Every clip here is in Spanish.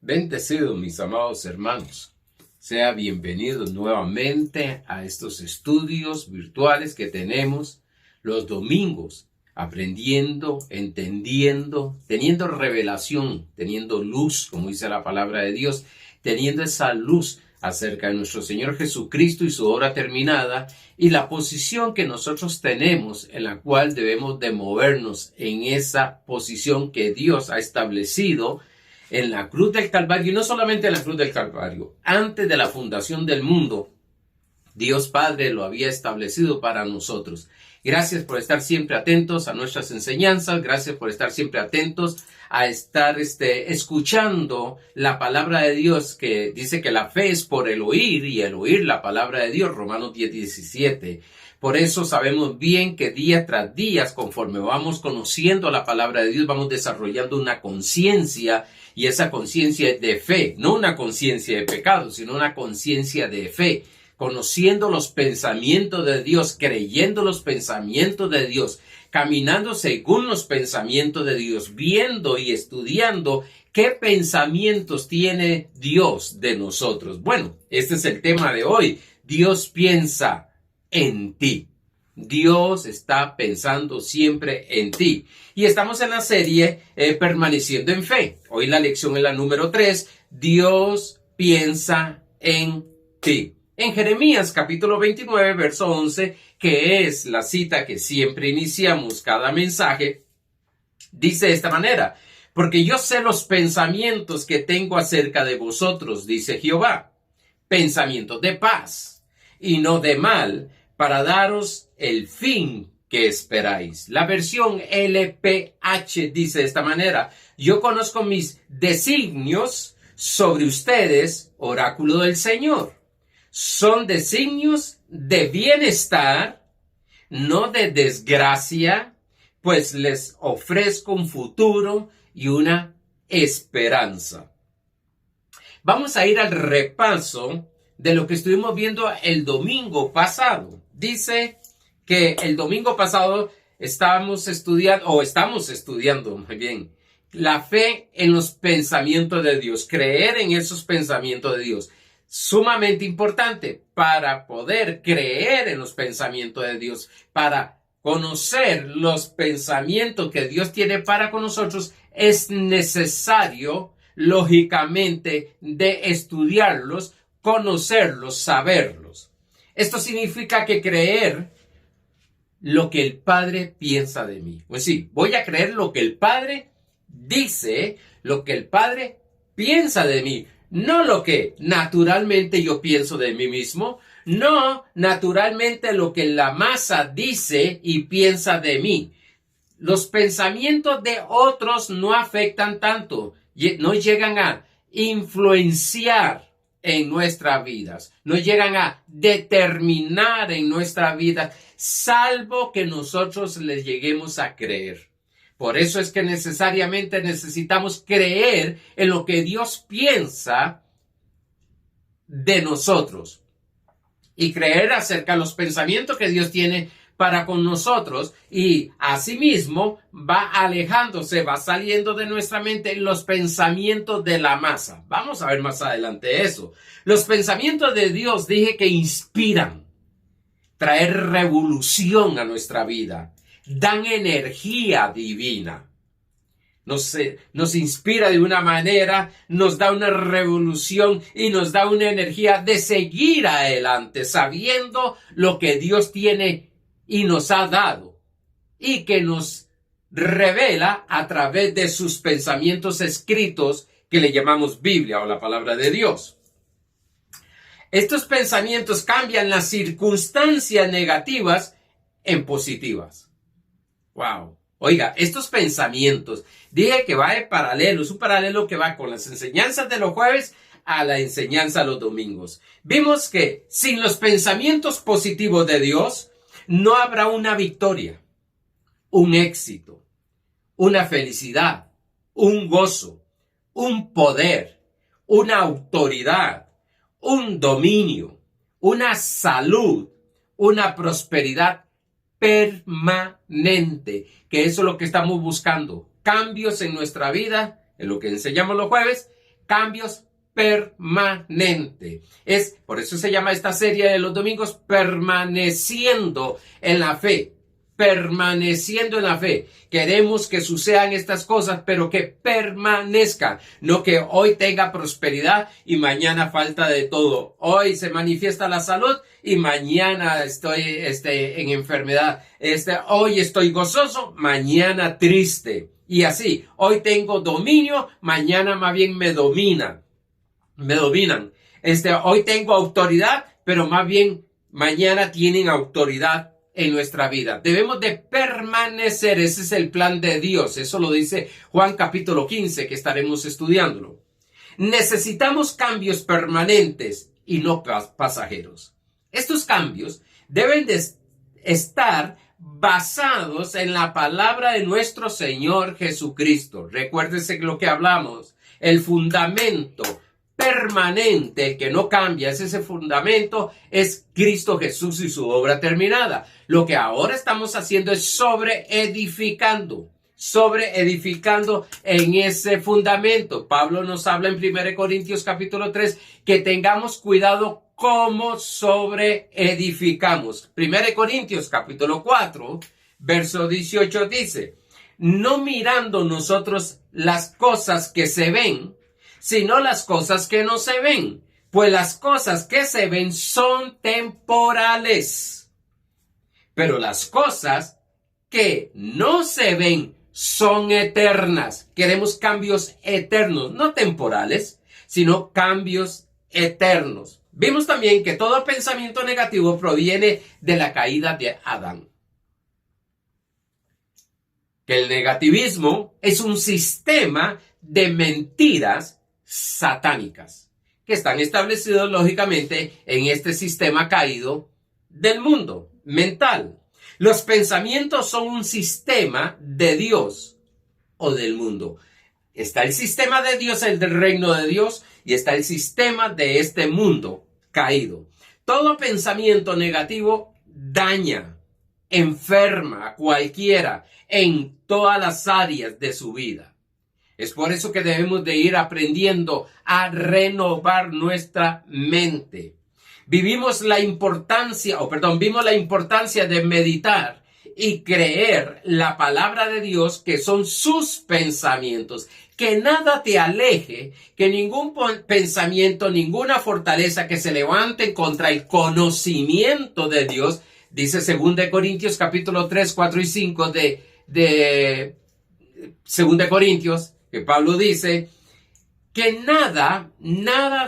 Bendecidos, mis amados hermanos. Sea bienvenido nuevamente a estos estudios virtuales que tenemos los domingos, aprendiendo, entendiendo, teniendo revelación, teniendo luz, como dice la palabra de Dios, teniendo esa luz acerca de nuestro Señor Jesucristo y su obra terminada y la posición que nosotros tenemos en la cual debemos de movernos en esa posición que Dios ha establecido en la cruz del Calvario, y no solamente en la cruz del Calvario, antes de la fundación del mundo, Dios Padre lo había establecido para nosotros. Gracias por estar siempre atentos a nuestras enseñanzas, gracias por estar siempre atentos a estar escuchando la palabra de Dios, que dice que la fe es por el oír y el oír la palabra de Dios, Romanos 10:17. Por eso sabemos bien que día tras día, conforme vamos conociendo la palabra de Dios, vamos desarrollando una conciencia, y esa conciencia es de fe, no una conciencia de pecado, sino una conciencia de fe, conociendo los pensamientos de Dios, creyendo los pensamientos de Dios, caminando según los pensamientos de Dios, viendo y estudiando qué pensamientos tiene Dios de nosotros. Bueno, este es el tema de hoy. Dios piensa en ti. Dios está pensando siempre en ti. Y estamos en la serie Permaneciendo en Fe. Hoy la lección es la número 3. Dios piensa en ti. En Jeremías capítulo 29, verso 11, que es la cita que siempre iniciamos cada mensaje, dice de esta manera: porque yo sé los pensamientos que tengo acerca de vosotros, dice Jehová, pensamientos de paz y no de mal, para daros el fin que esperáis. La versión LPH dice de esta manera: yo conozco mis designios sobre ustedes, oráculo del Señor. Son designios de bienestar, no de desgracia, pues les ofrezco un futuro y una esperanza. Vamos a ir al repaso de lo que estuvimos viendo el domingo pasado. Dice que el domingo pasado estamos estudiando muy bien, la fe en los pensamientos de Dios, creer en esos pensamientos de Dios. Sumamente importante para poder creer en los pensamientos de Dios, para conocer los pensamientos que Dios tiene para con nosotros, es necesario, lógicamente, de estudiarlos, conocerlos, saberlos. Esto significa que creer lo que el Padre piensa de mí. Pues sí, voy a creer lo que el Padre dice, lo que el Padre piensa de mí. No lo que naturalmente yo pienso de mí mismo, no naturalmente lo que la masa dice y piensa de mí. Los pensamientos de otros no afectan tanto, no llegan a influenciar en nuestras vidas, no llegan a determinar en nuestra vida, salvo que nosotros les lleguemos a creer. Por eso es que necesariamente necesitamos creer en lo que Dios piensa de nosotros y creer acerca de los pensamientos que Dios tiene para con nosotros, y asimismo va alejándose, va saliendo de nuestra mente los pensamientos de la masa. Vamos a ver más adelante eso. Los pensamientos de Dios, dije que inspiran, traer revolución a nuestra vida. Dan energía divina, nos inspira de una manera, nos da una revolución y nos da una energía de seguir adelante, sabiendo lo que Dios tiene y nos ha dado, y que nos revela a través de sus pensamientos escritos, que le llamamos Biblia o la palabra de Dios. Estos pensamientos cambian las circunstancias negativas en positivas. Wow. Oiga, estos pensamientos, dije que va en paralelo, es un paralelo que va con las enseñanzas de los jueves a la enseñanza de los domingos. Vimos que sin los pensamientos positivos de Dios, no habrá una victoria, un éxito, una felicidad, un gozo, un poder, una autoridad, un dominio, una salud, una prosperidad permanente, que eso es lo que estamos buscando. Cambios en nuestra vida, en lo que enseñamos los jueves, cambios permanentes. Por eso se llama esta serie de los domingos permaneciendo en la fe. Permaneciendo en la fe. Queremos que sucedan estas cosas, pero que permanezcan. No que hoy tenga prosperidad y mañana falta de todo. Hoy se manifiesta la salud y mañana estoy en enfermedad. Hoy estoy gozoso, mañana triste. Y así, hoy tengo dominio, mañana más bien me dominan. Hoy tengo autoridad, pero más bien mañana tienen autoridad en nuestra vida. Debemos de permanecer. Ese es el plan de Dios. Eso lo dice Juan capítulo 15, que estaremos estudiándolo. Necesitamos cambios permanentes y no pasajeros. Estos cambios deben de estar basados en la palabra de nuestro Señor Jesucristo. Recuérdese lo que hablamos. El fundamento permanente, el que no cambia, ese fundamento, es Cristo Jesús y su obra terminada. Lo que ahora estamos haciendo es sobreedificando en ese fundamento. Pablo nos habla en 1 Corintios capítulo 3 que tengamos cuidado cómo sobreedificamos. 1 Corintios capítulo 4, verso 18 dice: no mirando nosotros las cosas que se ven, sino las cosas que no se ven, pues las cosas que se ven son temporales, pero las cosas que no se ven son eternas. Queremos cambios eternos, no temporales, sino cambios eternos. Vimos también que todo pensamiento negativo proviene de la caída de Adán. Que el negativismo es un sistema de mentiras satánicas que están establecidos lógicamente en este sistema caído del mundo mental. Los pensamientos son un sistema de Dios o del mundo. Está el sistema de Dios, el del reino de Dios, y está el sistema de este mundo caído. Todo pensamiento negativo daña, enferma a cualquiera en todas las áreas de su vida. Es por eso que debemos de ir aprendiendo a renovar nuestra mente. Vimos la importancia de meditar y creer la palabra de Dios, que son sus pensamientos. Que nada te aleje, que ningún pensamiento, ninguna fortaleza que se levante contra el conocimiento de Dios, dice 2 Corintios capítulo 3, 4 y 5 de 2 Corintios, que Pablo dice que nada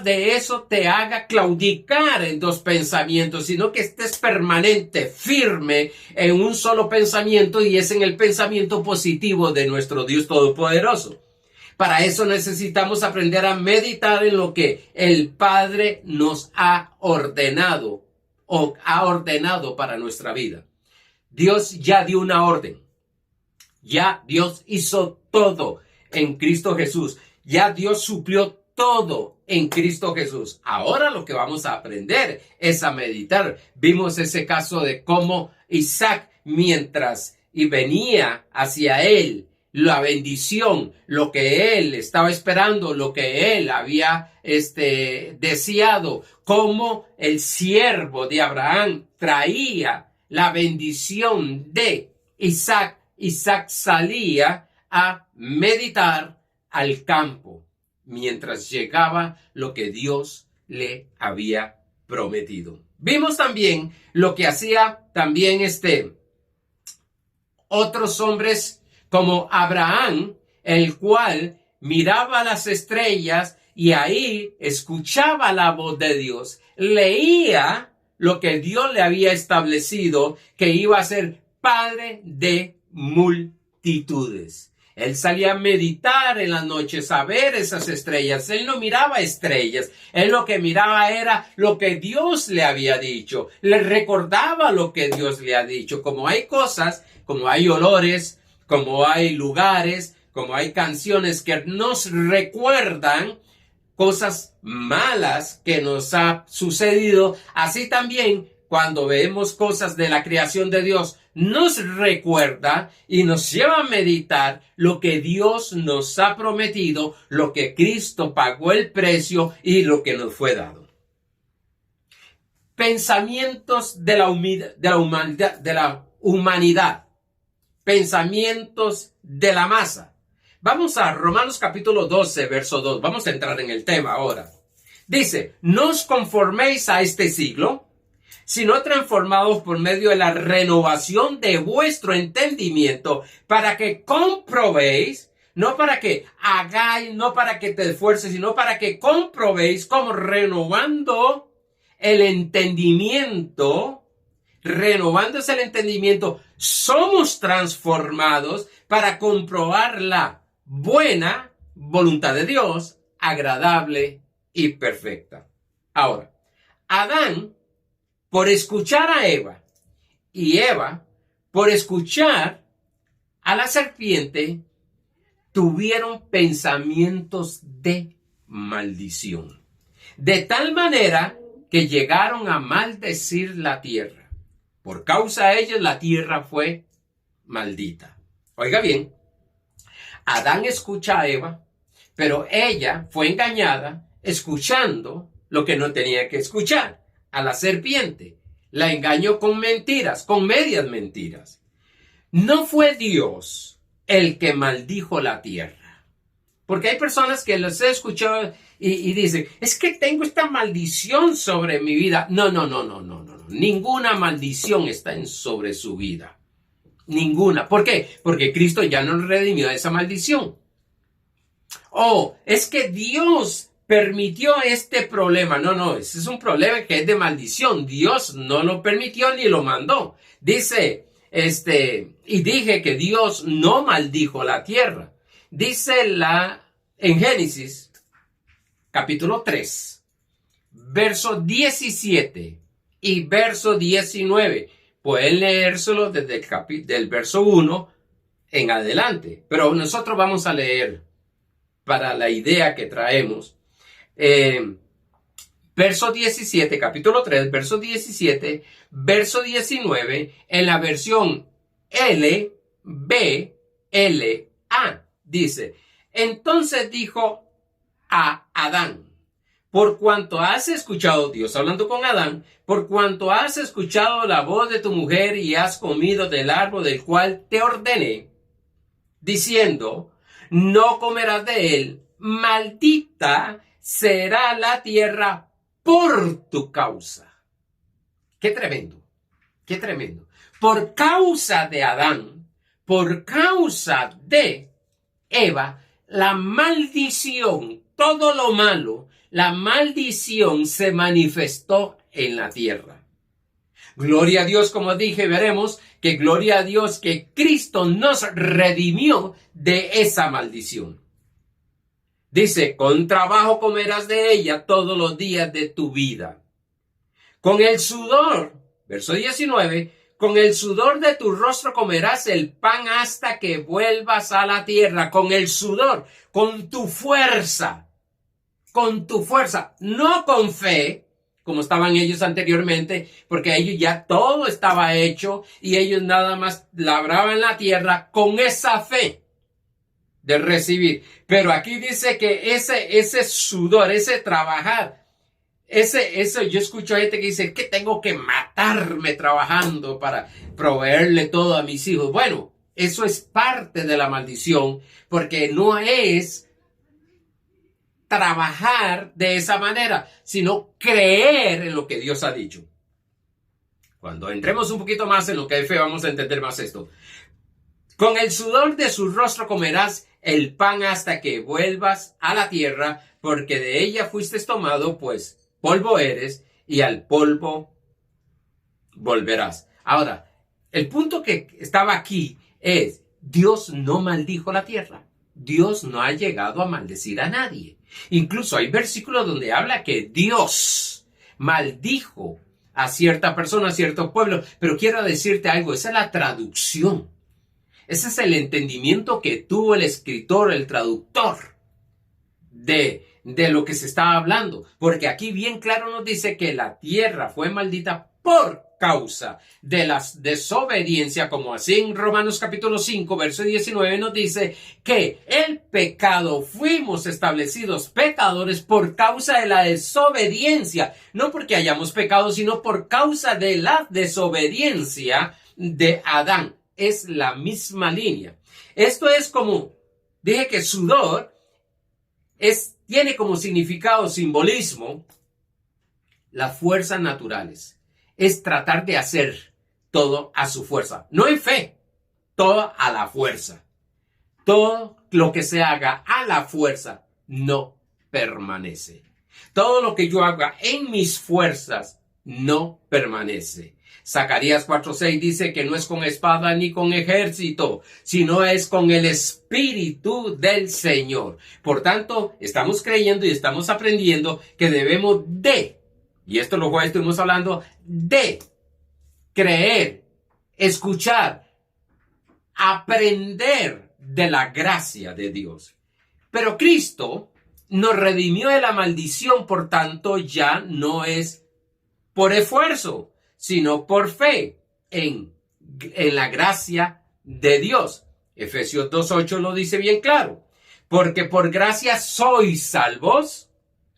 de eso te haga claudicar en dos pensamientos, sino que estés permanente, firme en un solo pensamiento, y es en el pensamiento positivo de nuestro Dios Todopoderoso. Para eso necesitamos aprender a meditar en lo que el Padre nos ha ordenado o ha ordenado para nuestra vida. Dios ya dio una orden. Ya Dios hizo todo en Cristo Jesús. Ya Dios suplió todo en Cristo Jesús. Ahora lo que vamos a aprender es a meditar. Vimos ese caso de cómo Isaac, mientras venía hacia él la bendición, lo que él estaba esperando, lo que él había deseado, cómo el siervo de Abraham traía la bendición de Isaac. Isaac salía a meditar al campo mientras llegaba lo que Dios le había prometido. Vimos también lo que hacía también otros hombres como Abraham, el cual miraba las estrellas y ahí escuchaba la voz de Dios, leía lo que Dios le había establecido, que iba a ser padre de multitudes. Él salía a meditar en las noches, a ver esas estrellas. Él no miraba estrellas. Él lo que miraba era lo que Dios le había dicho. Le recordaba lo que Dios le ha dicho. Como hay cosas, como hay olores, como hay lugares, como hay canciones que nos recuerdan cosas malas que nos ha sucedido, así también cuando vemos cosas de la creación de Dios, nos recuerda y nos lleva a meditar lo que Dios nos ha prometido, lo que Cristo pagó el precio y lo que nos fue dado. Pensamientos de la humanidad. Pensamientos de la masa. Vamos a Romanos capítulo 12, verso 2. Vamos a entrar en el tema ahora. Dice, no os conforméis a este siglo, sino transformados por medio de la renovación de vuestro entendimiento, para que comprobéis, no para que hagáis, no para que te esfuerces, sino para que comprobéis, como renovando el entendimiento, renovándose el entendimiento, somos transformados para comprobar la buena voluntad de Dios, agradable y perfecta. Ahora, Adán, por escuchar a Eva, y Eva, por escuchar a la serpiente, tuvieron pensamientos de maldición. De tal manera que llegaron a maldecir la tierra. Por causa de ellos, la tierra fue maldita. Oiga bien, Adán escucha a Eva, pero ella fue engañada escuchando lo que no tenía que escuchar, a la serpiente. La engañó con mentiras, con medias mentiras. No fue Dios el que maldijo la tierra. Porque hay personas que los he escuchado y dicen, es que tengo esta maldición sobre mi vida. No. Ninguna maldición está sobre su vida. Ninguna. ¿Por qué? Porque Cristo ya nos redimió de esa maldición. Es que Dios permitió este problema. No, ese es un problema que es de maldición. Dios no lo permitió ni lo mandó. Dice, y dije que Dios no maldijo la tierra. Dice en Génesis, capítulo 3, verso 17 y verso 19. Pueden leérselo desde del verso 1 en adelante. Pero nosotros vamos a leer para la idea que traemos. Verso 17, capítulo 3, verso 17, verso 19, en la versión LBLA, dice, entonces dijo a Adán, por cuanto has escuchado, Dios hablando con Adán, por cuanto has escuchado la voz de tu mujer y has comido del árbol del cual te ordené, diciendo, no comerás de él, maldita será la tierra por tu causa. Qué tremendo, qué tremendo. Por causa de Adán, por causa de Eva, la maldición, todo lo malo, la maldición se manifestó en la tierra. Gloria a Dios, como dije, veremos que gloria a Dios que Cristo nos redimió de esa maldición. Dice, con trabajo comerás de ella todos los días de tu vida. Con el sudor, verso 19, con el sudor de tu rostro comerás el pan hasta que vuelvas a la tierra. Con el sudor, con tu fuerza, no con fe, como estaban ellos anteriormente, porque ellos ya todo estaba hecho y ellos nada más labraban la tierra con esa fe de recibir. Pero aquí dice que ese sudor, ese trabajar, eso yo escucho a gente que dice que tengo que matarme trabajando para proveerle todo a mis hijos. Bueno, eso es parte de la maldición, porque no es trabajar de esa manera, sino creer en lo que Dios ha dicho. Cuando entremos un poquito más en lo que hay fe, vamos a entender más esto. Con el sudor de su rostro comerás el pan hasta que vuelvas a la tierra, porque de ella fuiste tomado, pues polvo eres, y al polvo volverás. Ahora, el punto que estaba aquí es, Dios no maldijo la tierra. Dios no ha llegado a maldecir a nadie. Incluso hay versículos donde habla que Dios maldijo a cierta persona, a cierto pueblo. Pero quiero decirte algo, esa es la traducción. Ese es el entendimiento que tuvo el escritor, el traductor de de lo que se está hablando, porque aquí bien claro nos dice que la tierra fue maldita por causa de la desobediencia, como así en Romanos capítulo 5, verso 19 nos dice que el pecado fuimos establecidos pecadores por causa de la desobediencia, no porque hayamos pecado, sino por causa de la desobediencia de Adán. Es la misma línea. Esto es como, dije que sudor tiene como significado, simbolismo, las fuerzas naturales. Es tratar de hacer todo a su fuerza. No en fe, todo a la fuerza. Todo lo que se haga a la fuerza no permanece. Todo lo que yo haga en mis fuerzas no permanece. Zacarías 4:6 dice que no es con espada ni con ejército, sino es con el Espíritu del Señor. Por tanto, estamos creyendo y estamos aprendiendo que debemos y esto los jueves estuvimos hablando, de creer, escuchar, aprender de la gracia de Dios. Pero Cristo nos redimió de la maldición, por tanto ya no es por esfuerzo, sino por fe en la gracia de Dios. Efesios 2:8 lo dice bien claro. Porque por gracia sois salvos.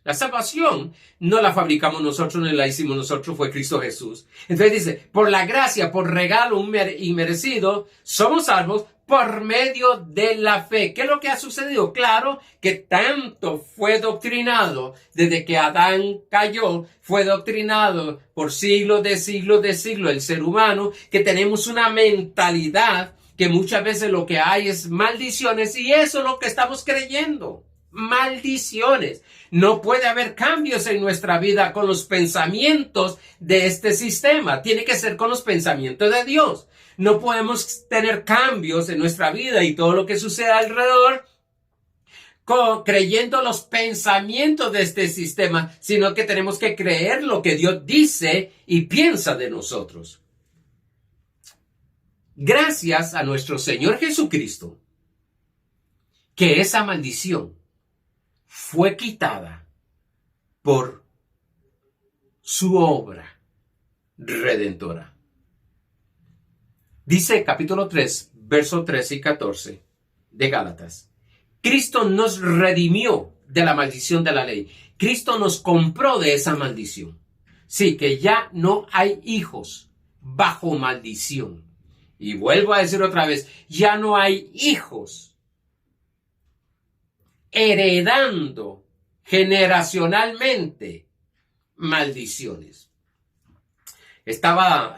La salvación no la fabricamos nosotros, ni la hicimos nosotros, fue Cristo Jesús. Entonces dice, por la gracia, por regalo inmerecido, somos salvos por medio de la fe. ¿Qué es lo que ha sucedido? Claro que tanto fue doctrinado desde que Adán cayó, fue doctrinado por siglos de siglos de siglos el ser humano, que tenemos una mentalidad que muchas veces lo que hay es maldiciones, y eso es lo que estamos creyendo. Maldiciones. No puede haber cambios en nuestra vida con los pensamientos de este sistema. Tiene que ser con los pensamientos de Dios. No podemos tener cambios en nuestra vida y todo lo que sucede alrededor creyendo los pensamientos de este sistema, sino que tenemos que creer lo que Dios dice y piensa de nosotros. Gracias a nuestro Señor Jesucristo, que esa maldición fue quitada por su obra redentora. Dice capítulo 3, versos 13 y 14 de Gálatas. Cristo nos redimió de la maldición de la ley. Cristo nos compró de esa maldición. Sí, que ya no hay hijos bajo maldición. Y vuelvo a decir otra vez, ya no hay hijos heredando generacionalmente maldiciones. Estaba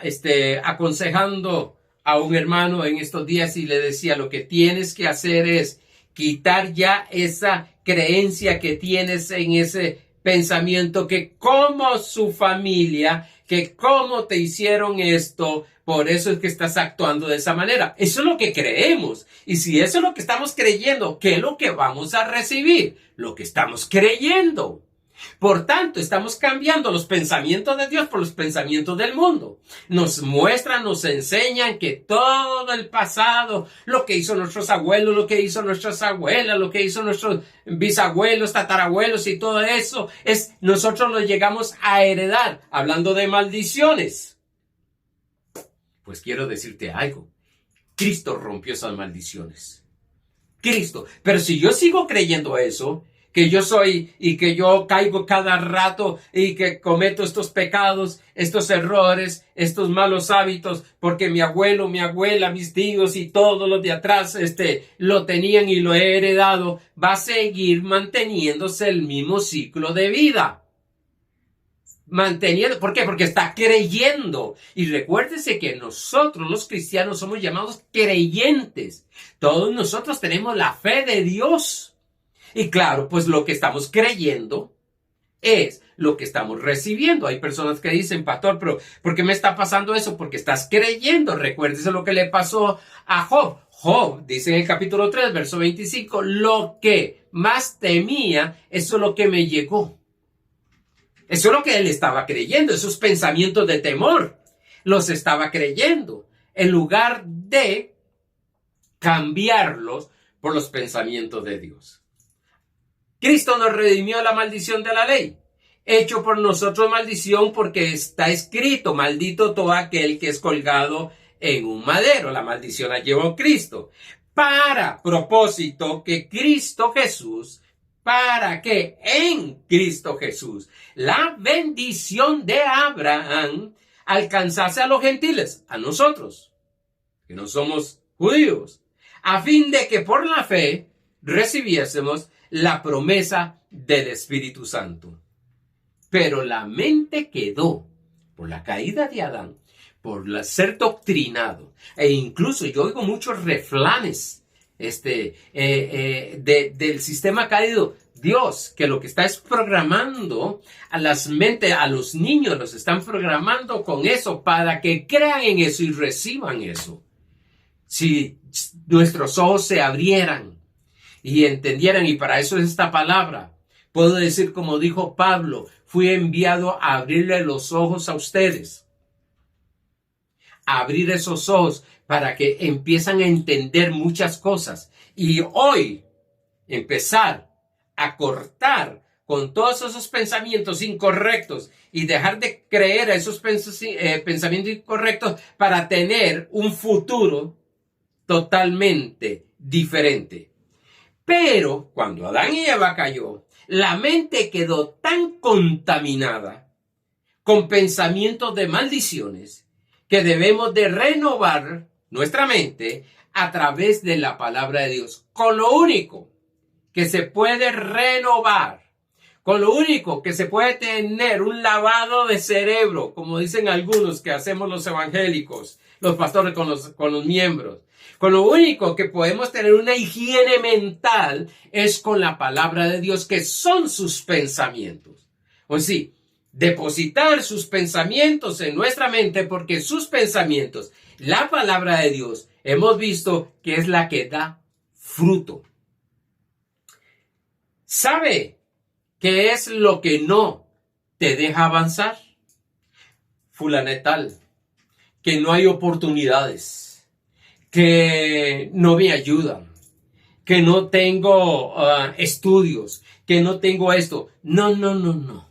aconsejando a un hermano en estos días y le decía, lo que tienes que hacer es quitar ya esa creencia que tienes en ese pensamiento, que como su familia, que cómo te hicieron esto, por eso es que estás actuando de esa manera. Eso es lo que creemos. Y si eso es lo que estamos creyendo, ¿qué es lo que vamos a recibir? Lo que estamos creyendo. Por tanto, estamos cambiando los pensamientos de Dios por los pensamientos del mundo. Nos muestran, nos enseñan que todo el pasado, lo que hizo nuestros abuelos, lo que hizo nuestras abuelas, lo que hizo nuestros bisabuelos, tatarabuelos y todo eso, nosotros lo llegamos a heredar, hablando de maldiciones. Pues quiero decirte algo. Cristo rompió esas maldiciones. Cristo. Pero si yo sigo creyendo eso, que yo soy y que yo caigo cada rato y que cometo estos pecados, estos errores, estos malos hábitos, porque mi abuelo, mi abuela, mis tíos y todos los de atrás lo tenían y lo he heredado, va a seguir manteniéndose el mismo ciclo de vida. Manteniendo, ¿por qué? Porque está creyendo. Y recuérdese que nosotros los cristianos somos llamados creyentes. Todos nosotros tenemos la fe de Dios. Y claro, pues lo que estamos creyendo es lo que estamos recibiendo. Hay personas que dicen, pastor, pero ¿por qué me está pasando eso? Porque estás creyendo. Recuérdese lo que le pasó a Job. Job dice en el capítulo 3, verso 25, lo que más temía, eso es lo que me llegó. Eso es lo que él estaba creyendo, esos pensamientos de temor, los estaba creyendo, en lugar de cambiarlos por los pensamientos de Dios. Cristo nos redimió de la maldición de la ley, hecho por nosotros maldición porque está escrito, maldito todo aquel que es colgado en un madero. La maldición la llevó Cristo. Para propósito que Cristo Jesús, para que en Cristo Jesús la bendición de Abraham alcanzase a los gentiles, a nosotros, que no somos judíos, a fin de que por la fe recibiésemos la promesa del Espíritu Santo. Pero la mente quedó, por la caída de Adán, por ser doctrinado, e incluso yo oigo muchos refranes del sistema caído. Dios, que lo que está es programando a las mentes, a los niños, los están programando con eso para que crean en eso y reciban eso. Si nuestros ojos se abrieran y entendieran, y para eso es esta palabra, puedo decir como dijo Pablo, fui enviado a abrirle los ojos a ustedes, a abrir esos ojos para que empiezan a entender muchas cosas y hoy empezar a cortar con todos esos pensamientos incorrectos y dejar de creer a esos pensamientos incorrectos para tener un futuro totalmente diferente. Pero cuando Adán y Eva cayó, la mente quedó tan contaminada con pensamientos de maldiciones que debemos de renovar nuestra mente a través de la palabra de Dios. Con lo único que se puede renovar, con lo único que se puede tener un lavado de cerebro, como dicen algunos que hacemos los evangélicos, los pastores con los miembros. Con lo único que podemos tener una higiene mental es con la palabra de Dios, que son sus pensamientos. O sí, depositar sus pensamientos en nuestra mente, porque sus pensamientos, la palabra de Dios, hemos visto que es la que da fruto. ¿Sabe qué es lo que no te deja avanzar? Fulanetal, que no hay oportunidades, que no me ayudan, que no tengo estudios, que no tengo esto. No.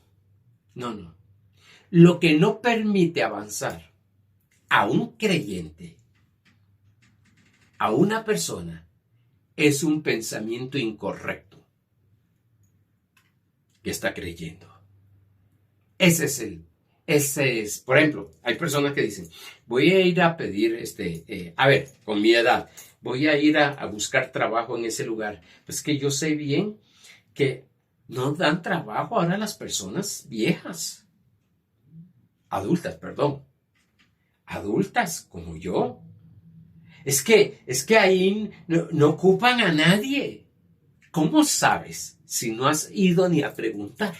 Lo que no permite avanzar a un creyente, a una persona, es un pensamiento incorrecto que está creyendo. Ese es, por ejemplo, hay personas que dicen, voy a ir a pedir, con mi edad, voy a ir a buscar trabajo en ese lugar. Pues que yo sé bien que no dan trabajo ahora a las personas viejas. Adultas como yo. Es que ahí no ocupan a nadie. ¿Cómo sabes si no has ido ni a preguntar?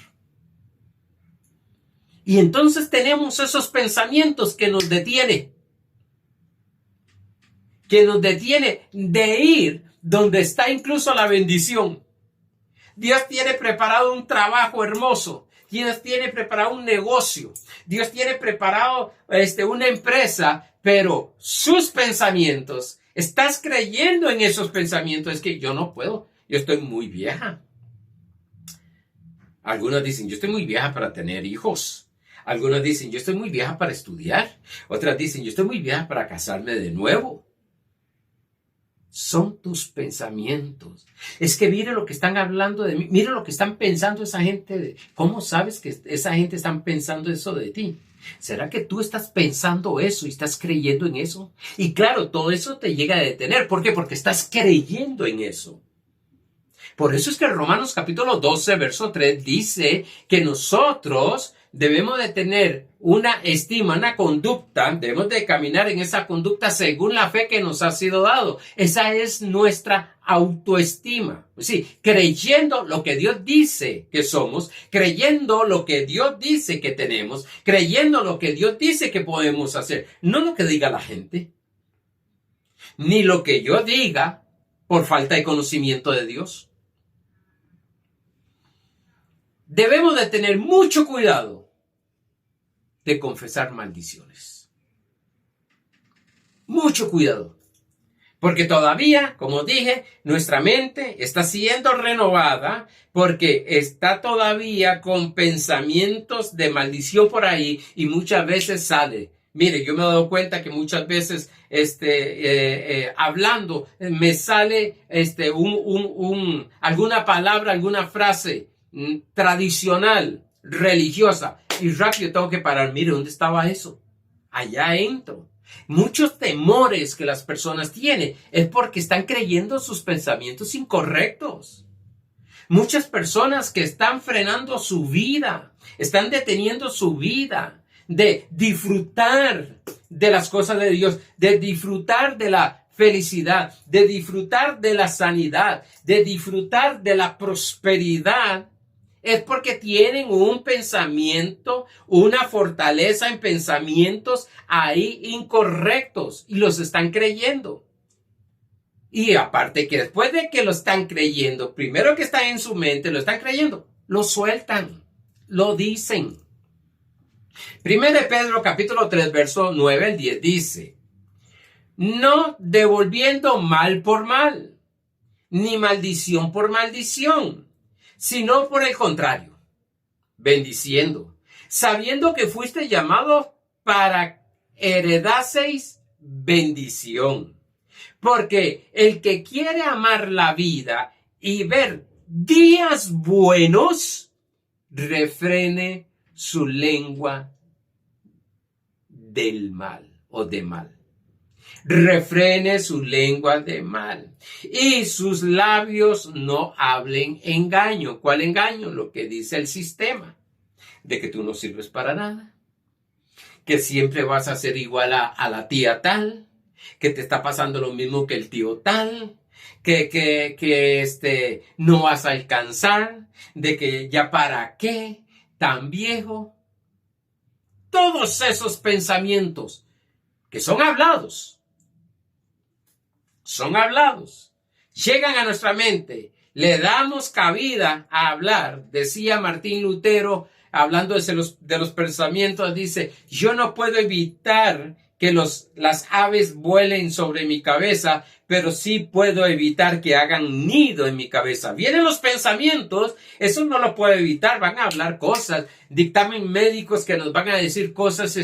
Y entonces tenemos esos pensamientos que nos detiene de ir donde está incluso la bendición. Dios tiene preparado un trabajo hermoso. Dios tiene preparado un negocio. Dios tiene preparado una empresa, pero sus pensamientos, estás creyendo en esos pensamientos. Es que yo no puedo. Yo estoy muy vieja. Algunos dicen, yo estoy muy vieja para tener hijos. Algunos dicen, yo estoy muy vieja para estudiar. Otras dicen, yo estoy muy vieja para casarme de nuevo. Son tus pensamientos. Es que mire lo que están hablando de mí. Mire lo que están pensando esa gente. ¿Cómo sabes que esa gente está pensando eso de ti? ¿Será que tú estás pensando eso y estás creyendo en eso? Y claro, todo eso te llega a detener. ¿Por qué? Porque estás creyendo en eso. Por eso es que Romanos capítulo 12, verso 3 dice que nosotros debemos de tener una estima, una conducta, debemos de caminar en esa conducta según la fe que nos ha sido dado. Esa es nuestra autoestima. Sí, creyendo lo que Dios dice que somos, creyendo lo que Dios dice que tenemos, creyendo lo que Dios dice que podemos hacer. No lo que diga la gente, ni lo que yo diga por falta de conocimiento de Dios. Debemos de tener mucho cuidado de confesar maldiciones. Mucho cuidado. Porque todavía, como dije, nuestra mente está siendo renovada porque está todavía con pensamientos de maldición por ahí y muchas veces sale. Mire, yo me he dado cuenta que muchas veces hablando me sale alguna palabra, alguna frase tradicional, religiosa y rápido tengo que parar. Mire, ¿dónde estaba eso? Allá entro. Muchos temores que las personas tienen es porque están creyendo sus pensamientos incorrectos. Muchas personas que están frenando su vida, están deteniendo su vida de disfrutar de las cosas de Dios, de disfrutar de la felicidad, de disfrutar de la sanidad, de disfrutar de la prosperidad. Es porque tienen un pensamiento, una fortaleza en pensamientos ahí incorrectos y los están creyendo. Y aparte que después de que lo están creyendo, primero que está en su mente, lo están creyendo, lo sueltan, lo dicen. Primero de Pedro capítulo 3, verso 9 al 10 dice, no devolviendo mal por mal, ni maldición por maldición, sino por el contrario, bendiciendo, sabiendo que fuiste llamado para heredaseis bendición. Porque el que quiere amar la vida y ver días buenos, refrene su lengua del mal o de mal. Refrene su lengua de mal y sus labios no hablen engaño. ¿Cuál engaño? Lo que dice el sistema, de que tú no sirves para nada, que siempre vas a ser igual a la tía tal, que te está pasando lo mismo que el tío tal, que no vas a alcanzar, de que ya para qué, tan viejo. Todos esos pensamientos que son hablados, llegan a nuestra mente, le damos cabida a hablar. Decía Martín Lutero, hablando de los pensamientos, dice, yo no puedo evitar que las aves vuelen sobre mi cabeza, pero sí puedo evitar que hagan nido en mi cabeza. Vienen los pensamientos, eso no lo puedo evitar, van a hablar cosas, dictamen médicos que nos van a decir cosas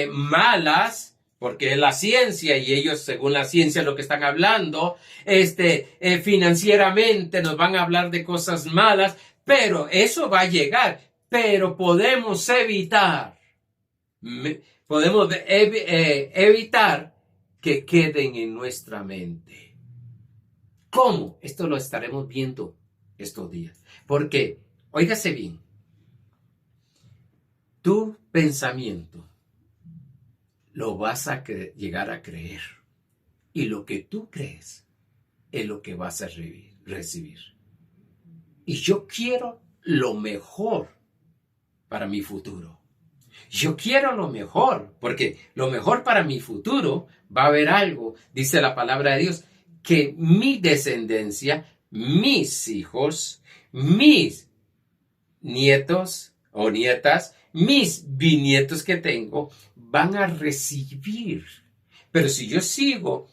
malas, porque es la ciencia y ellos, según la ciencia, lo que están hablando, financieramente nos van a hablar de cosas malas, pero eso va a llegar, pero podemos evitar que queden en nuestra mente. ¿Cómo? Esto lo estaremos viendo estos días. Porque, óigase bien, tu pensamiento lo vas a llegar a creer. Y lo que tú crees es lo que vas a recibir. Y yo quiero lo mejor para mi futuro. Yo quiero lo mejor, porque lo mejor para mi futuro va a haber algo, dice la palabra de Dios, que mi descendencia, mis hijos, mis nietos o nietas, mis bisnietos que tengo, van a recibir. Pero si yo sigo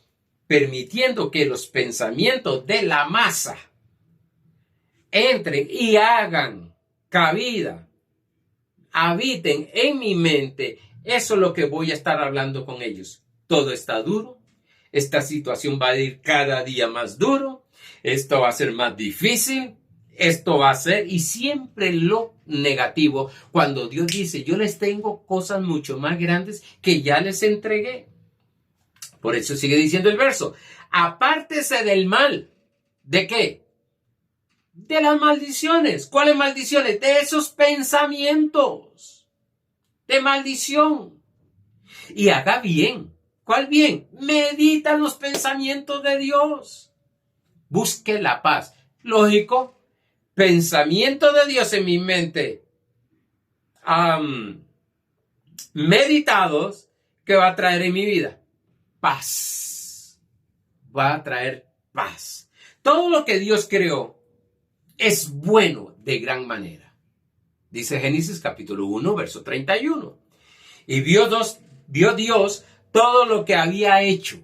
permitiendo que los pensamientos de la masa entren y hagan cabida, habiten en mi mente, eso es lo que voy a estar hablando con ellos. Todo está duro, esta situación va a ir cada día más duro, esto va a ser más difícil, esto va a ser, y siempre lo negativo, cuando Dios dice, yo les tengo cosas mucho más grandes que ya les entregué. Por eso sigue diciendo el verso, apártese del mal. ¿De qué? De las maldiciones. ¿Cuáles maldiciones? De esos pensamientos de maldición. Y haga bien. ¿Cuál bien? Medita los pensamientos de Dios. Busque la paz. Lógico, pensamiento de Dios en mi mente. Meditados, ¿qué va a traer en mi vida? Paz. Va a traer paz. Todo lo que Dios creó es bueno de gran manera. Dice Génesis capítulo 1, verso 31. Y vio Dios todo lo que había hecho.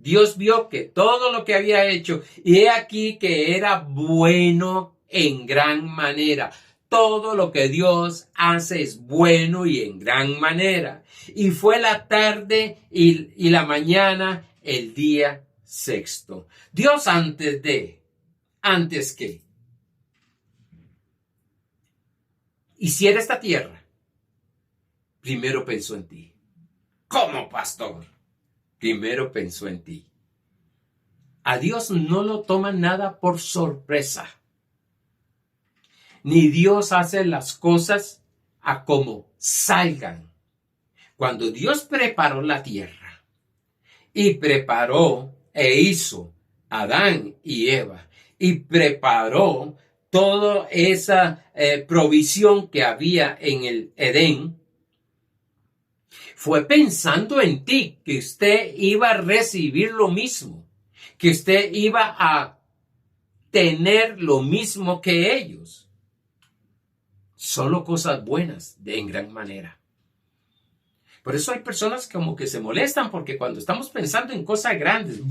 Dios vio que todo lo que había hecho, y he aquí que era bueno en gran manera. Todo lo que Dios hace es bueno y en gran manera. Y fue la tarde y la mañana el día sexto. Dios antes que hiciera esta tierra, primero pensó en ti. Como pastor, primero pensó en ti. A Dios no lo toma nada por sorpresa. Ni Dios hace las cosas a como salgan. Cuando Dios preparó la tierra y preparó e hizo Adán y Eva y preparó toda esa provisión que había en el Edén, fue pensando en ti, que usted iba a recibir lo mismo, que usted iba a tener lo mismo que ellos. Solo cosas buenas en gran manera. Por eso hay personas como que se molestan porque cuando estamos pensando en cosas grandes,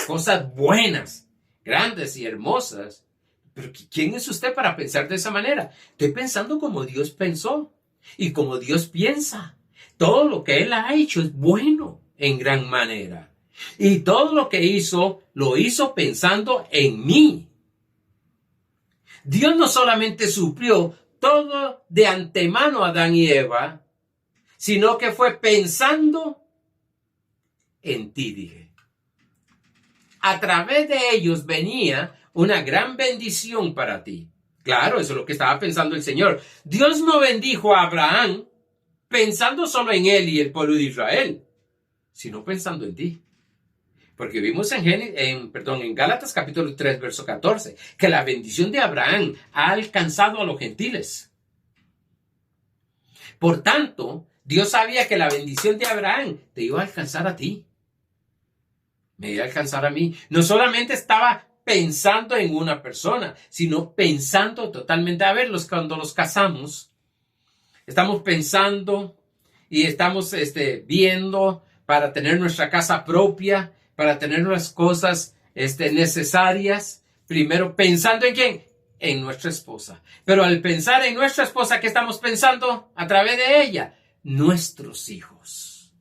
cosas buenas, grandes y hermosas, pero ¿quién es usted para pensar de esa manera? Estoy pensando como Dios pensó y como Dios piensa. Todo lo que Él ha hecho es bueno en gran manera. Y todo lo que hizo, lo hizo pensando en mí. Dios no solamente suplió todo de antemano a Adán y Eva, sino que fue pensando en ti, dije. A través de ellos venía una gran bendición para ti. Claro, eso es lo que estaba pensando el Señor. Dios no bendijo a Abraham pensando solo en él y el pueblo de Israel, sino pensando en ti. Porque vimos en Gálatas capítulo 3, verso 14, que la bendición de Abraham ha alcanzado a los gentiles. Por tanto, Dios sabía que la bendición de Abraham te iba a alcanzar a ti. Me iba a alcanzar a mí. No solamente estaba pensando en una persona, sino pensando totalmente. A ver, cuando los casamos, estamos pensando y estamos viendo para tener nuestra casa propia, para tener las cosas necesarias. Primero pensando en ¿quién? En nuestra esposa. Pero al pensar en nuestra esposa, ¿qué estamos pensando a través de ella? Nuestros hijos.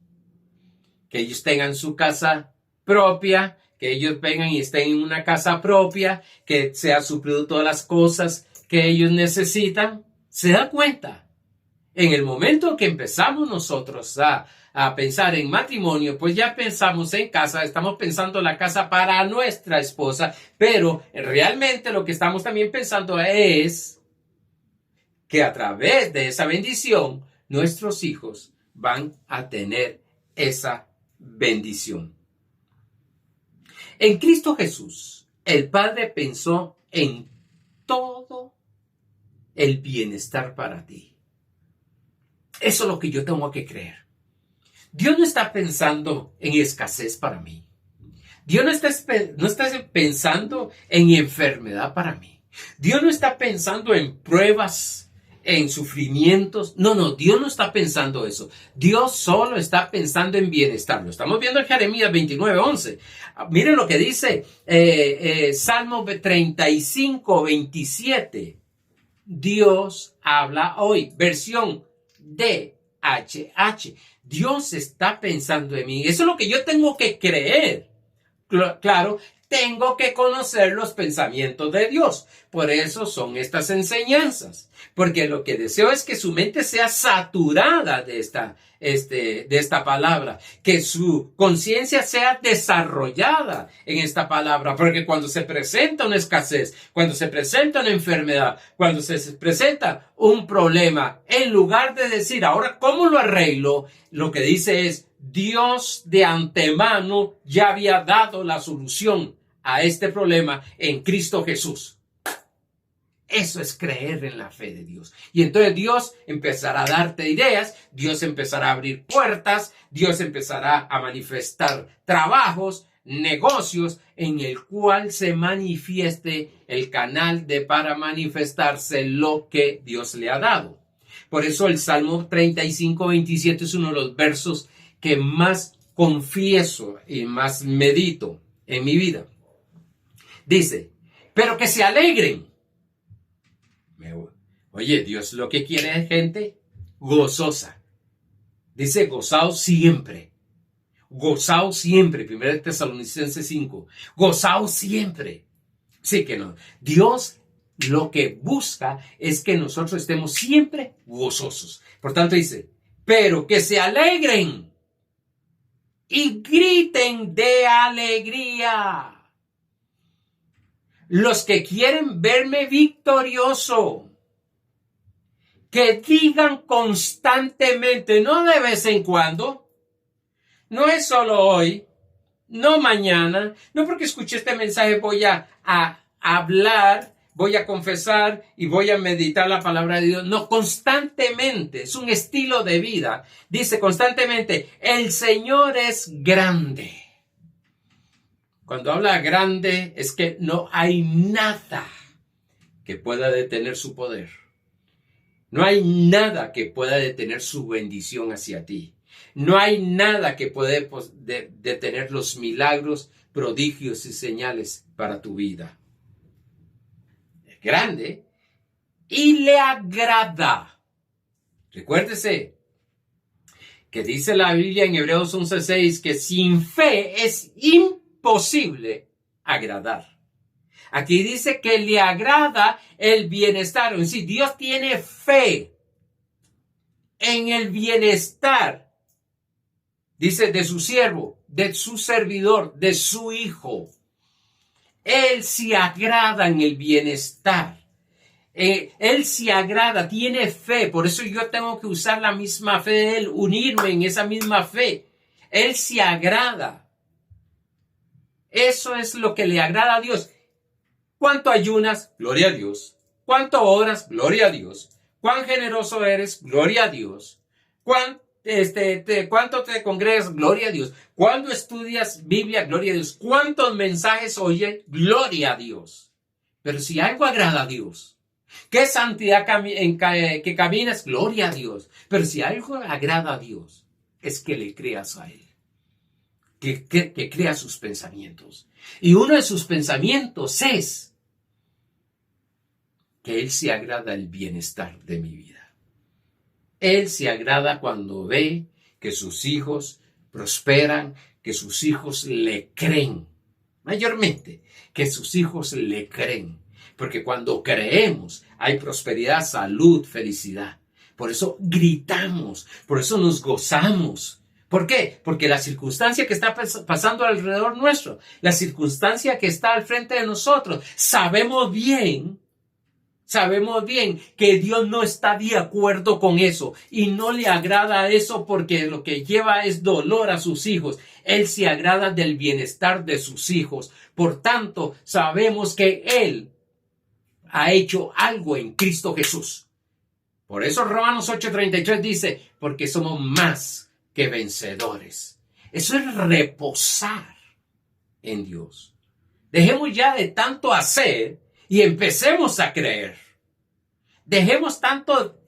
Que ellos tengan su casa propia, que ellos vengan y estén en una casa propia, que sea suplido todas las cosas que ellos necesitan. ¿Se da cuenta? En el momento que empezamos nosotros a pensar en matrimonio, pues ya pensamos en casa, estamos pensando en la casa para nuestra esposa, pero realmente lo que estamos también pensando es que a través de esa bendición, nuestros hijos van a tener esa bendición. En Cristo Jesús, el Padre pensó en todo el bienestar para ti. Eso es lo que yo tengo que creer. Dios no está pensando en escasez para mí. Dios no está pensando en enfermedad para mí. Dios no está pensando en pruebas, en sufrimientos. No, Dios no está pensando eso. Dios solo está pensando en bienestar. Lo estamos viendo en Jeremías 29:11. Miren lo que dice Salmo 35, 27. Dios habla hoy. Versión DHH. Dios está pensando en mí. Eso es lo que yo tengo que creer. Claro, tengo que conocer los pensamientos de Dios. Por eso son estas enseñanzas. Porque lo que deseo es que su mente sea saturada de esta palabra. Que su conciencia sea desarrollada en esta palabra. Porque cuando se presenta una escasez, cuando se presenta una enfermedad, cuando se presenta un problema, en lugar de decir, ahora, ¿cómo lo arreglo? Lo que dice es, Dios de antemano ya había dado la solución a este problema en Cristo Jesús. Eso es creer en la fe de Dios. Y entonces Dios empezará a darte ideas, Dios empezará a abrir puertas, Dios empezará a manifestar trabajos, negocios en el cual se manifieste el canal para manifestarse lo que Dios le ha dado. Por eso el Salmo 35, 27 es uno de los versos que más confieso y más medito en mi vida. Dice, pero que se alegren. Oye, Dios lo que quiere es gente gozosa. Dice, gozaos siempre. Gozaos siempre. 1 Tesalonicenses 5. Gozaos siempre. Sí que no. Dios lo que busca es que nosotros estemos siempre gozosos. Por tanto dice, pero que se alegren y griten de alegría. Los que quieren verme victorioso, que digan constantemente, no de vez en cuando, no es solo hoy, no mañana, no porque escuché este mensaje voy a hablar, voy a confesar y voy a meditar la palabra de Dios. No, constantemente, es un estilo de vida. Dice constantemente, el Señor es grande. Cuando habla grande es que no hay nada que pueda detener su poder. No hay nada que pueda detener su bendición hacia ti. No hay nada que pueda detener los milagros, prodigios y señales para tu vida. Es grande y le agrada. Recuérdese que dice la Biblia en Hebreos 11:6 que sin fe es imposible agradar. Aquí dice que le agrada el bienestar. Es decir, Dios tiene fe en el bienestar. Dice de su siervo, de su servidor, de su hijo. Él se agrada en el bienestar. Él se agrada, tiene fe. Por eso yo tengo que usar la misma fe de Él, unirme en esa misma fe. Él se agrada. Eso es lo que le agrada a Dios. ¿Cuánto ayunas? Gloria a Dios. ¿Cuánto oras? Gloria a Dios. ¿Cuán generoso eres? Gloria a Dios. ¿Cuánto te congregas? Gloria a Dios. ¿Cuándo estudias Biblia? Gloria a Dios. ¿Cuántos mensajes oyes? Gloria a Dios. Pero si algo agrada a Dios, ¿qué santidad que caminas? Gloria a Dios. Pero si algo agrada a Dios, es que le creas a Él. Que crea sus pensamientos. Y uno de sus pensamientos es que Él se agrada el bienestar de mi vida. Él se agrada cuando ve que sus hijos prosperan, que sus hijos le creen. Mayormente, que sus hijos le creen. Porque cuando creemos hay prosperidad, salud, felicidad. Por eso gritamos, por eso nos gozamos. ¿Por qué? Porque la circunstancia que está pasando alrededor nuestro, la circunstancia que está al frente de nosotros, sabemos bien que Dios no está de acuerdo con eso y no le agrada eso porque lo que lleva es dolor a sus hijos. Él se agrada del bienestar de sus hijos. Por tanto, sabemos que Él ha hecho algo en Cristo Jesús. Por eso Romanos 8:33 dice, porque somos más que vencedores. Eso es reposar en Dios. Dejemos ya de tanto hacer y empecemos a creer. Dejemos tanto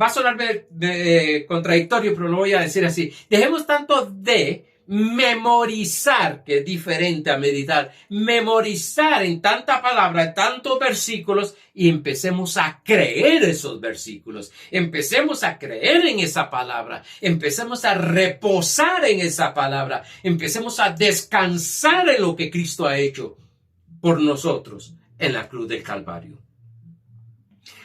va a sonar contradictorio, pero lo voy a decir así. Dejemos tanto de memorizar, que es diferente a meditar, memorizar en tanta palabra, en tantos versículos, y empecemos a creer esos versículos, empecemos a creer en esa palabra, empecemos a reposar en esa palabra, empecemos a descansar en lo que Cristo ha hecho por nosotros en la cruz del Calvario.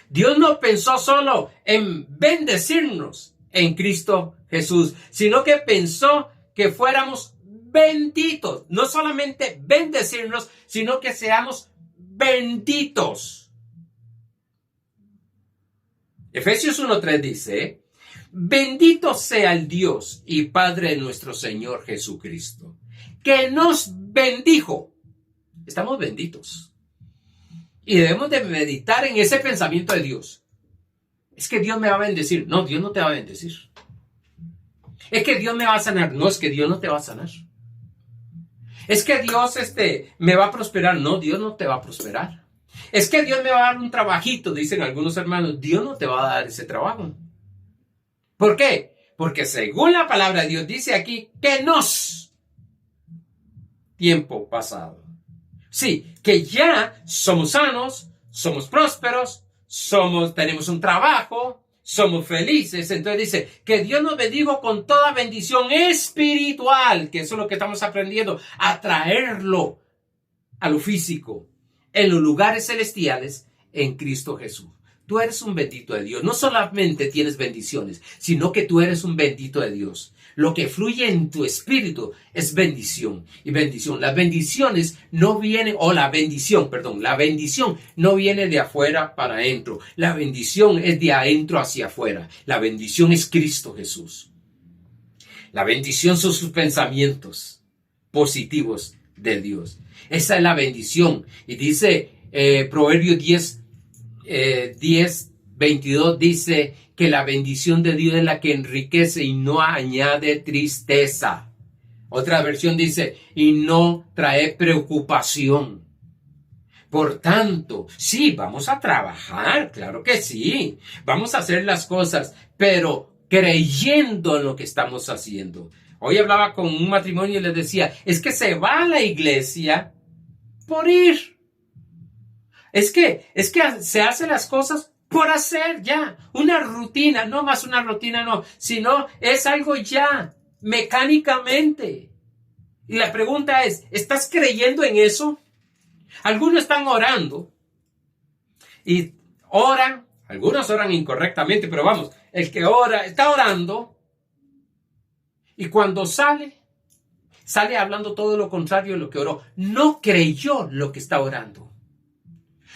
Dios no pensó solo en bendecirnos en Cristo Jesús, sino que pensó que fuéramos benditos. No solamente bendecirnos, sino que seamos benditos. Efesios 1:3 dice, bendito sea el Dios y Padre de nuestro Señor Jesucristo, que nos bendijo. Estamos benditos. Y debemos de meditar en ese pensamiento de Dios. Es que Dios me va a bendecir. No, Dios no te va a bendecir. Es que Dios me va a sanar. No, es que Dios no te va a sanar. Es que Dios me va a prosperar. No, Dios no te va a prosperar. Es que Dios me va a dar un trabajito, dicen algunos hermanos. Dios no te va a dar ese trabajo. ¿Por qué? Porque según la palabra de Dios dice aquí que nos, tiempo pasado. Sí, que ya somos sanos, somos prósperos, tenemos un trabajo, somos felices. Entonces dice que Dios nos bendijo con toda bendición espiritual, que eso es lo que estamos aprendiendo, a traerlo a lo físico, en los lugares celestiales, en Cristo Jesús. Tú eres un bendito de Dios. No solamente tienes bendiciones, sino que tú eres un bendito de Dios. Lo que fluye en tu espíritu es bendición y bendición. Las bendiciones no vienen, la bendición no viene de afuera para adentro. La bendición es de adentro hacia afuera. La bendición es Cristo Jesús. La bendición son sus pensamientos positivos de Dios. Esa es la bendición. Y dice Proverbios 10:22 dice que la bendición de Dios es la que enriquece y no añade tristeza. Otra versión dice, y no trae preocupación. Por tanto, sí, vamos a trabajar, claro que sí. Vamos a hacer las cosas, pero creyendo en lo que estamos haciendo. Hoy hablaba con un matrimonio y les decía, es que se va a la iglesia por ir. Es que se hacen las cosas por hacer ya. Una rutina, no más una rutina, no, sino es algo ya, mecánicamente. Y la pregunta es, ¿estás creyendo en eso? Algunos están orando y oran, algunos oran incorrectamente, pero vamos, el que ora, está orando y cuando sale hablando todo lo contrario de lo que oró. No creyó lo que está orando.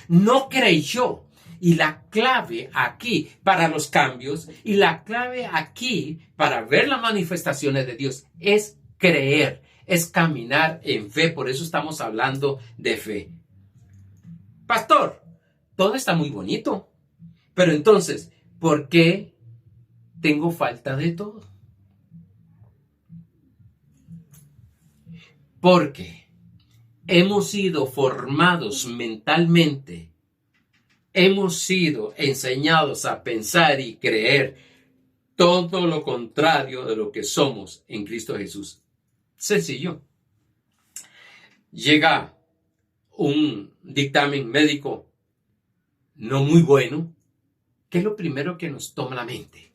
No creyó. Y la clave aquí para los cambios y la clave aquí para ver las manifestaciones de Dios es creer, es caminar en fe. Por eso estamos hablando de fe. Pastor, todo está muy bonito, pero entonces, ¿por qué tengo falta de todo? Porque hemos sido formados mentalmente, hemos sido enseñados a pensar y creer todo lo contrario de lo que somos en Cristo Jesús. Sencillo. Llega un dictamen médico no muy bueno, ¿qué es lo primero que nos toma la mente?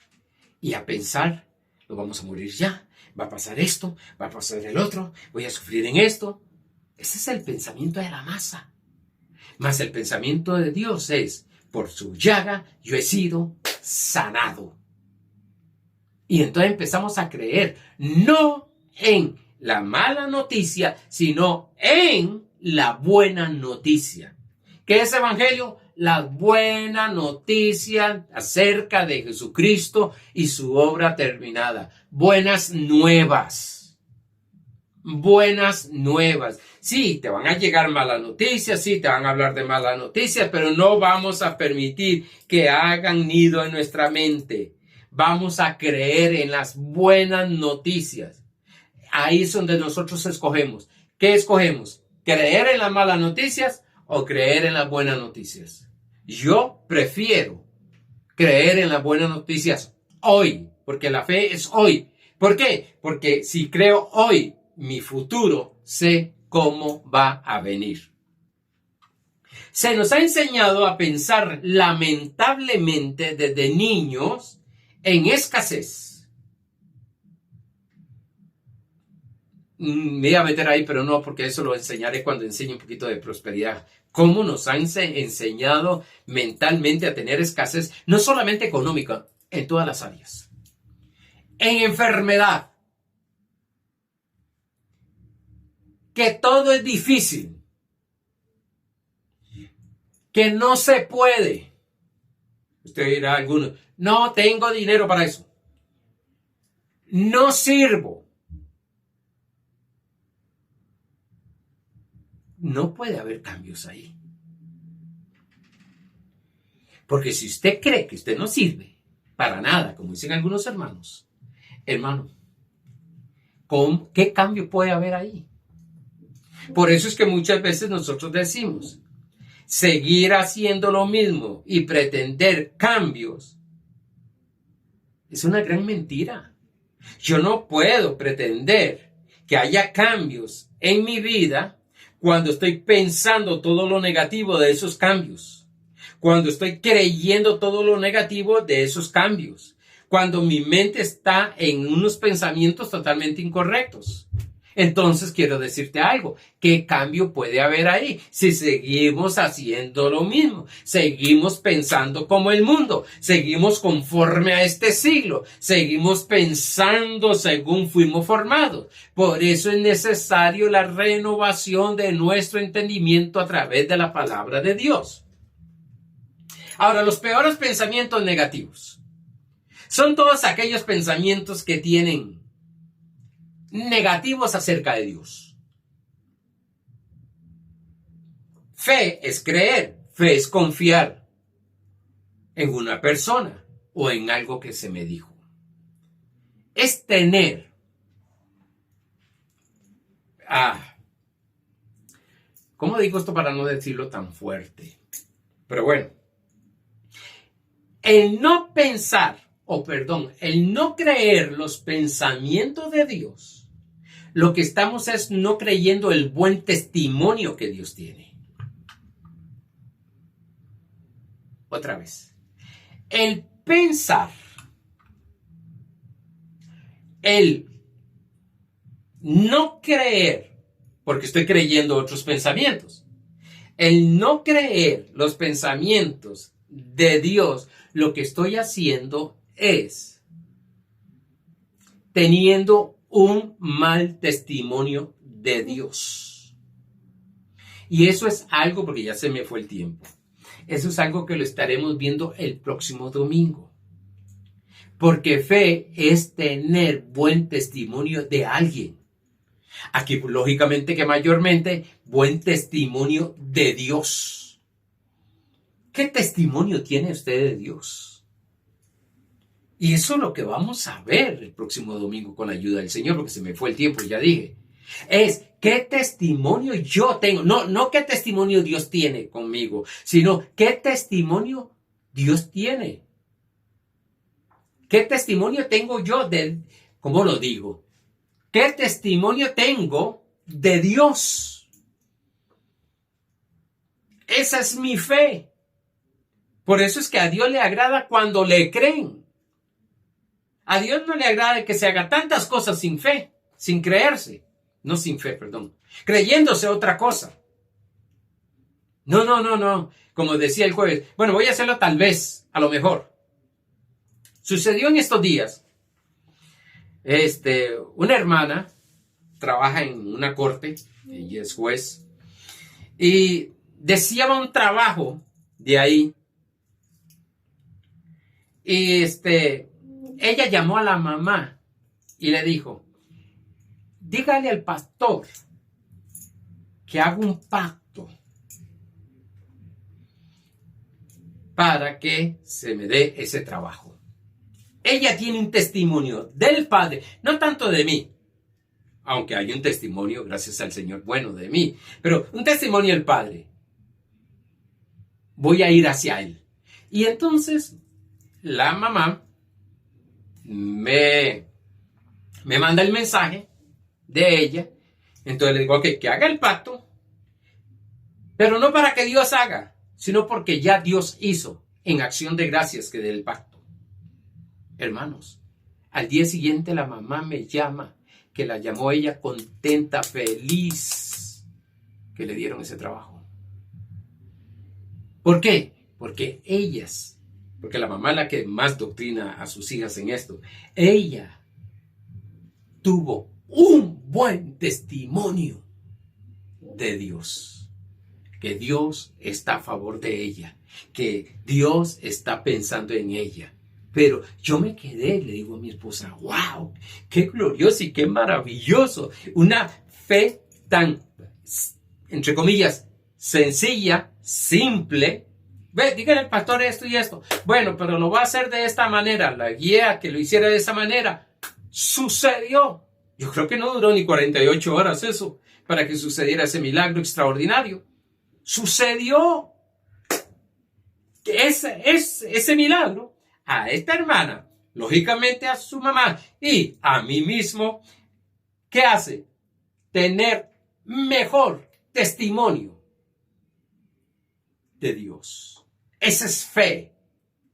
Y a pensar, nos vamos a morir ya, va a pasar esto, va a pasar el otro, voy a sufrir en esto. Ese es el pensamiento de la masa. Mas el pensamiento de Dios es, por su llaga yo he sido sanado. Y entonces empezamos a creer, no en la mala noticia, sino en la buena noticia. ¿Qué es evangelio? La buena noticia acerca de Jesucristo y su obra terminada. Buenas nuevas. Buenas nuevas. Sí, te van a llegar malas noticias, sí, te van a hablar de malas noticias, pero no vamos a permitir que hagan nido en nuestra mente. Vamos a creer en las buenas noticias. Ahí es donde nosotros escogemos. ¿Qué escogemos? ¿Creer en las malas noticias o creer en las buenas noticias? Yo prefiero creer en las buenas noticias hoy, porque la fe es hoy. ¿Por qué? Porque si creo hoy, mi futuro sé cómo va a venir. Se nos ha enseñado a pensar lamentablemente desde niños en escasez. Me voy a meter ahí, pero no, porque eso lo enseñaré cuando enseñe un poquito de prosperidad. Cómo nos han enseñado mentalmente a tener escasez, no solamente económica, en todas las áreas. En enfermedad. Que todo es difícil. Que no se puede. Usted dirá alguno, no tengo dinero para eso. No sirvo. No puede haber cambios ahí. Porque si usted cree que usted no sirve para nada, como dicen algunos hermanos, hermano, ¿qué cambio puede haber ahí? Por eso es que muchas veces nosotros decimos, seguir haciendo lo mismo y pretender cambios es una gran mentira. Yo no puedo pretender que haya cambios en mi vida cuando estoy pensando todo lo negativo de esos cambios, cuando estoy creyendo todo lo negativo de esos cambios, cuando mi mente está en unos pensamientos totalmente incorrectos. Entonces quiero decirte algo, ¿qué cambio puede haber ahí? Si seguimos haciendo lo mismo, seguimos pensando como el mundo, seguimos conforme a este siglo, seguimos pensando según fuimos formados. Por eso es necesario la renovación de nuestro entendimiento a través de la palabra de Dios. Ahora, los peores pensamientos negativos son todos aquellos pensamientos que tienen negativos acerca de Dios. Fe es creer, fe es confiar en una persona o en algo que se me dijo. Es tener ¿cómo digo esto para no decirlo tan fuerte? Pero bueno, el no pensar, el no creer los pensamientos de Dios, lo que estamos es no creyendo el buen testimonio que Dios tiene. Otra vez. El pensar, el no creer, porque estoy creyendo otros pensamientos. El no creer los pensamientos de Dios, lo que estoy haciendo es teniendo un mal testimonio de Dios. Y eso es algo, porque ya se me fue el tiempo, eso es algo que lo estaremos viendo el próximo domingo. Porque fe es tener buen testimonio de alguien. Aquí, lógicamente, que mayormente, buen testimonio de Dios. ¿Qué testimonio tiene usted de Dios? Y eso es lo que vamos a ver el próximo domingo con la ayuda del Señor, porque se me fue el tiempo, ya dije. Es qué testimonio yo tengo. No qué testimonio Dios tiene conmigo, sino qué testimonio Dios tiene. ¿Qué testimonio tengo yo de, cómo lo digo? ¿Qué testimonio tengo de Dios? Esa es mi fe. Por eso es que a Dios le agrada cuando le creen. A Dios no le agrada que se haga tantas cosas sin fe, sin creerse. No sin fe, perdón. Creyéndose otra cosa. No. Como decía el jueves. Bueno, voy a hacerlo tal vez, a lo mejor. Sucedió en estos días. Una hermana trabaja en una corte. Ella es juez. Y deseaba un trabajo de ahí. Y ella llamó a la mamá y le dijo, dígale al pastor que haga un pacto para que se me dé ese trabajo. Ella tiene un testimonio del Padre, no tanto de mí, aunque hay un testimonio, gracias al Señor, bueno de mí, pero un testimonio del Padre. Voy a ir hacia Él. Y entonces la mamá me manda el mensaje de ella. Entonces le digo, ok, que haga el pacto, pero no para que Dios haga, sino porque ya Dios hizo en acción de gracias que dé el pacto. Hermanos, al día siguiente la mamá me llama, que la llamó ella contenta, feliz, que le dieron ese trabajo. ¿Por qué? Porque la mamá es la que más doctrina a sus hijas en esto, ella tuvo un buen testimonio de Dios, que Dios está a favor de ella, que Dios está pensando en ella. Pero yo me quedé, le digo a mi esposa, wow, qué glorioso y qué maravilloso, una fe tan, entre comillas, sencilla, simple. Ve, dígale al pastor esto y esto. Bueno, pero lo va a hacer de esta manera. La guía que lo hiciera de esa manera. Sucedió. Yo creo que no duró ni 48 horas eso para que sucediera ese milagro extraordinario. Sucedió. Ese milagro a esta hermana lógicamente a su mamá y a mí mismo, ¿qué hace? Tener mejor testimonio de Dios. Esa es fe,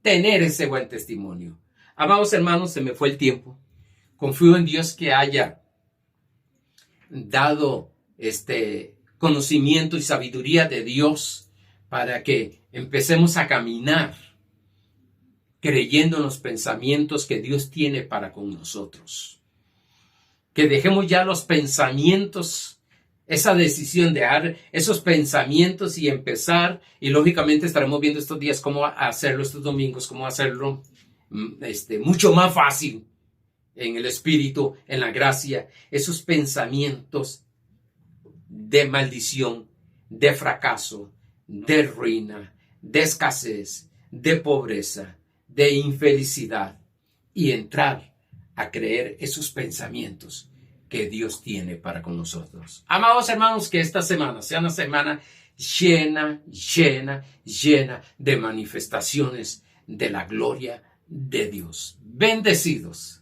tener ese buen testimonio. Amados hermanos, se me fue el tiempo. Confío en Dios que haya dado conocimiento y sabiduría de Dios para que empecemos a caminar creyendo en los pensamientos que Dios tiene para con nosotros. Que dejemos ya los pensamientos, esa decisión de dar esos pensamientos y empezar, y lógicamente estaremos viendo estos días cómo hacerlo, estos domingos, cómo hacerlo mucho más fácil en el Espíritu, en la gracia, esos pensamientos de maldición, de fracaso, de ruina, de escasez, de pobreza, de infelicidad, y entrar a creer esos pensamientos que Dios tiene para con nosotros. Amados hermanos, que esta semana sea una semana llena de manifestaciones de la gloria de Dios. Bendecidos.